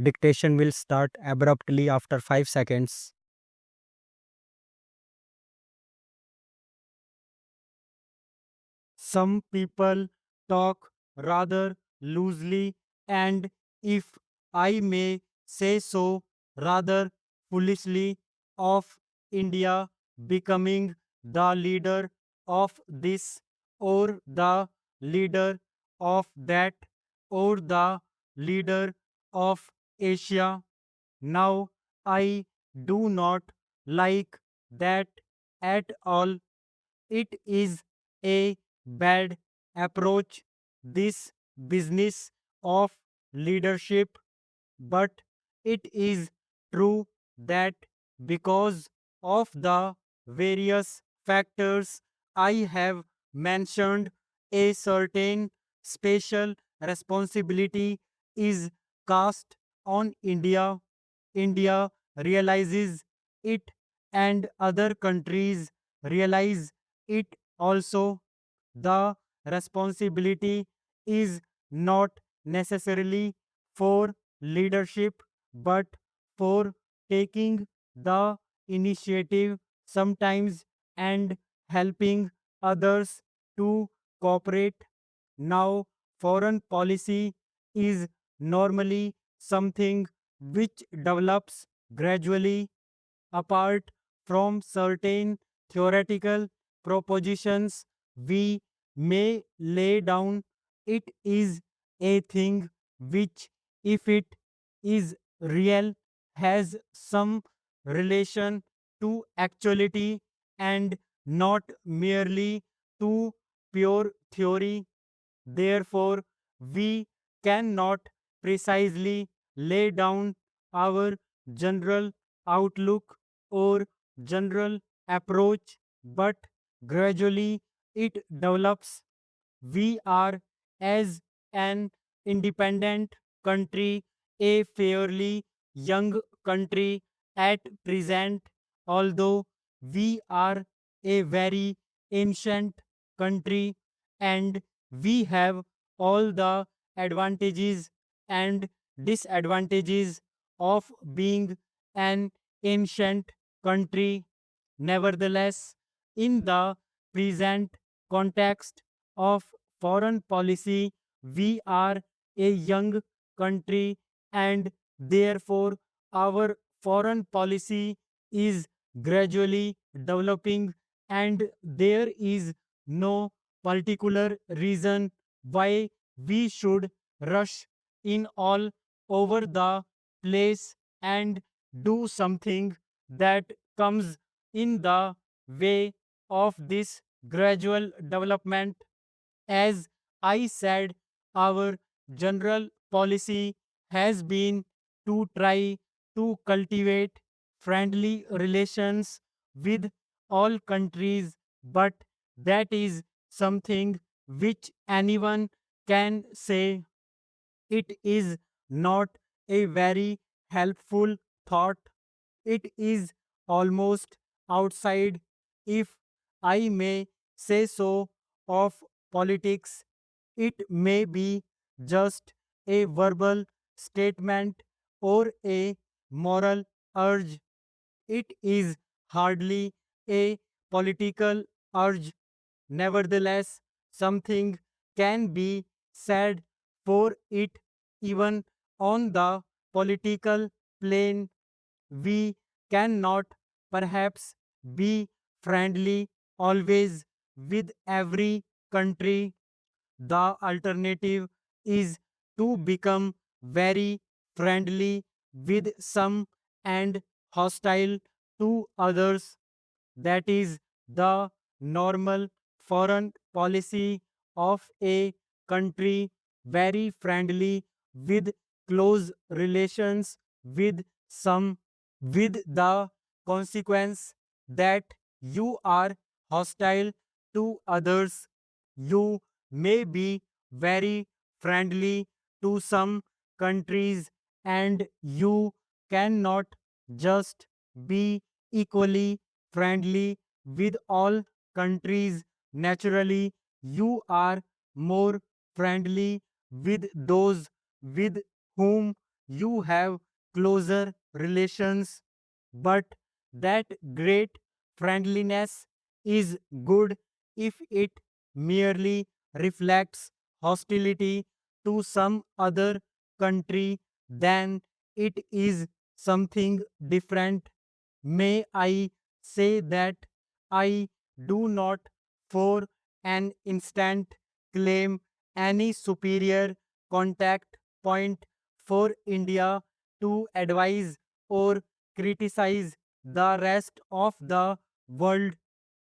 Dictation will start abruptly after 5 seconds. Some people talk rather loosely and, if I may say so, rather foolishly, of India becoming the leader of this or the leader of that or the leader of Asia. Now, I do not like that at all. It is a bad approach, this business of leadership, but it is true that because of the various factors I have mentioned, a certain special responsibility is cast on India. India realizes it, and other countries realize it also. The responsibility is not necessarily for leadership but for taking the initiative sometimes and helping others to cooperate. Now, foreign policy is normally something which develops gradually apart from certain theoretical propositions we may lay down. It is a thing which, if it is real, has some relation to actuality and not merely to pure theory. Therefore, we cannot precisely lay down our general outlook or general approach, but gradually it develops. We are, as an independent country, a fairly young country at present, although we are a very ancient country, and we have all the advantages and disadvantages of being an ancient country. Nevertheless, in the present context of foreign policy, we are a young country, and therefore our foreign policy is gradually developing, and there is no particular reason why we should rush in all over the place and do something that comes in the way of this gradual development. As I said, our general policy has been to try to cultivate friendly relations with all countries, but that is something which anyone can say. It is not a very helpful thought. It is almost outside, if I may say so, of politics. It may be just a verbal statement or a moral urge. It is hardly a political urge. Nevertheless, something can be said for it. Even on the political plane, we cannot perhaps be friendly always with every country. The alternative is to become very friendly with some and hostile to others. That is the normal foreign policy of a country, very friendly with close relations with some, with the consequence that you are hostile to others. You may be very friendly to some countries, and you cannot just be equally friendly with all countries. Naturally, you are more friendly with those with whom you have closer relations, but that great friendliness is good if it merely reflects hostility to some other country, then it is something different. May I say that I do not for an instant claim any superior contact point for India to advise or criticize the rest of the world.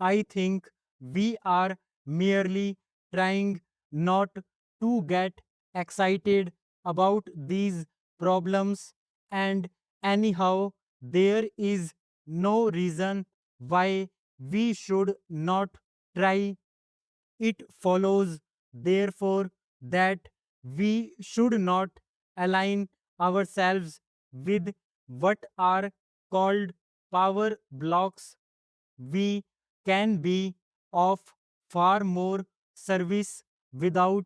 I think we are merely trying not to get excited about these problems, and anyhow, there is no reason why we should not try. It follows, therefore, that we should not align ourselves with what are called power blocks. We can be of far more service without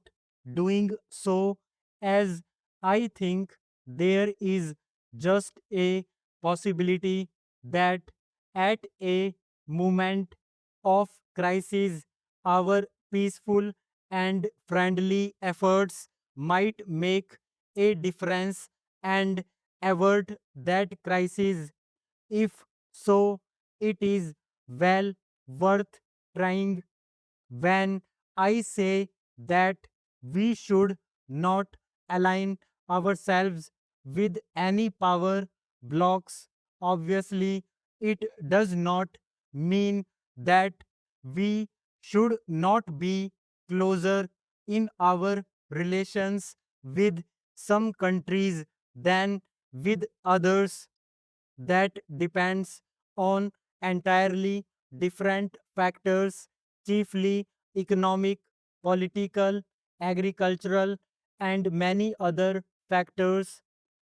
doing so, as I think there is just a possibility that at a moment of crisis, our peaceful and friendly efforts might make a difference and avert that crisis. If so, it is well worth trying. When I say that we should not align ourselves with any power blocks, obviously it does not mean that we should not be closer in our relations with some countries than with others. That depends on entirely different factors, chiefly economic, political, agricultural, and many other factors.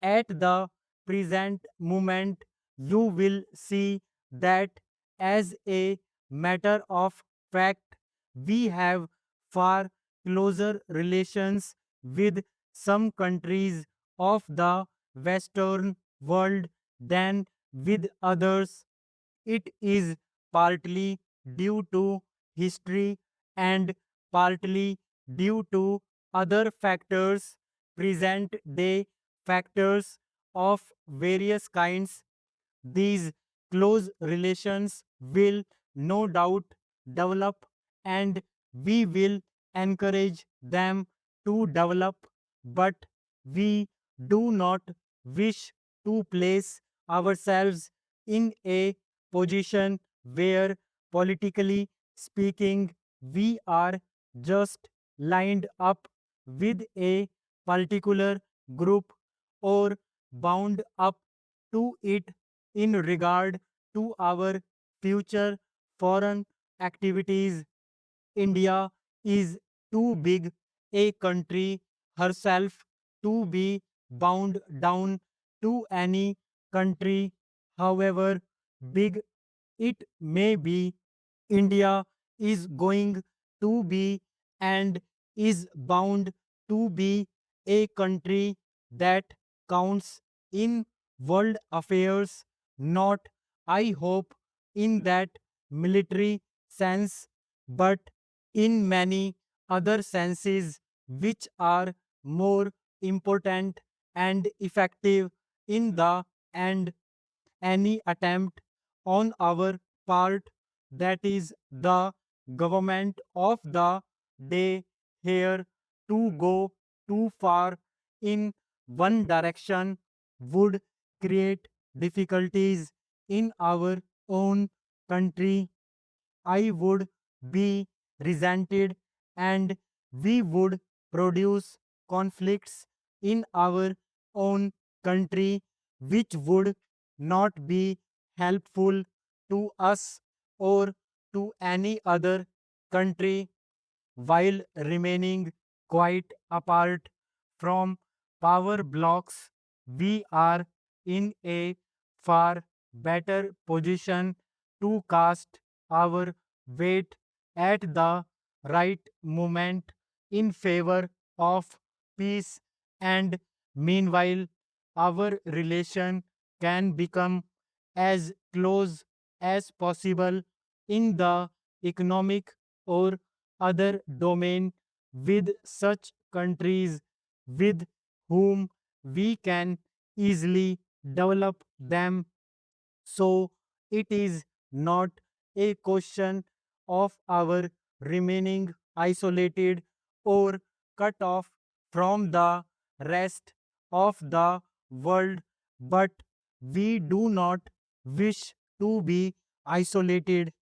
At the present moment, you will see that as a matter of fact, we have far closer relations with some countries of the Western world than with others. It is partly due to history and partly due to other factors, present day factors of various kinds. These close relations will no doubt develop, and we will encourage them to develop, but we do not wish to place ourselves in a position where, politically speaking, we are just lined up with a particular group or bound up to it in regard to our future foreign activities. India is too big a country herself to be bound down to any country, however big it may be. India is going to be and is bound to be a country that counts in world affairs, not, I hope, in that military sense, but in many other senses which are more important and effective in the end. Any attempt on our part, that is the government of the day here, to go too far in one direction would create difficulties in our own country. I would be resented, and we would produce conflicts in our own country which would not be helpful to us or to any other country, while remaining quite apart from power blocks. We are in a far better position to cast our weight at the right moment in favor of peace, and meanwhile, our relation can become as close as possible in the economic or other domain with such countries with whom we can easily develop them. So it is not a question of our remaining isolated or cut off from the rest of the world, but we do not wish to be isolated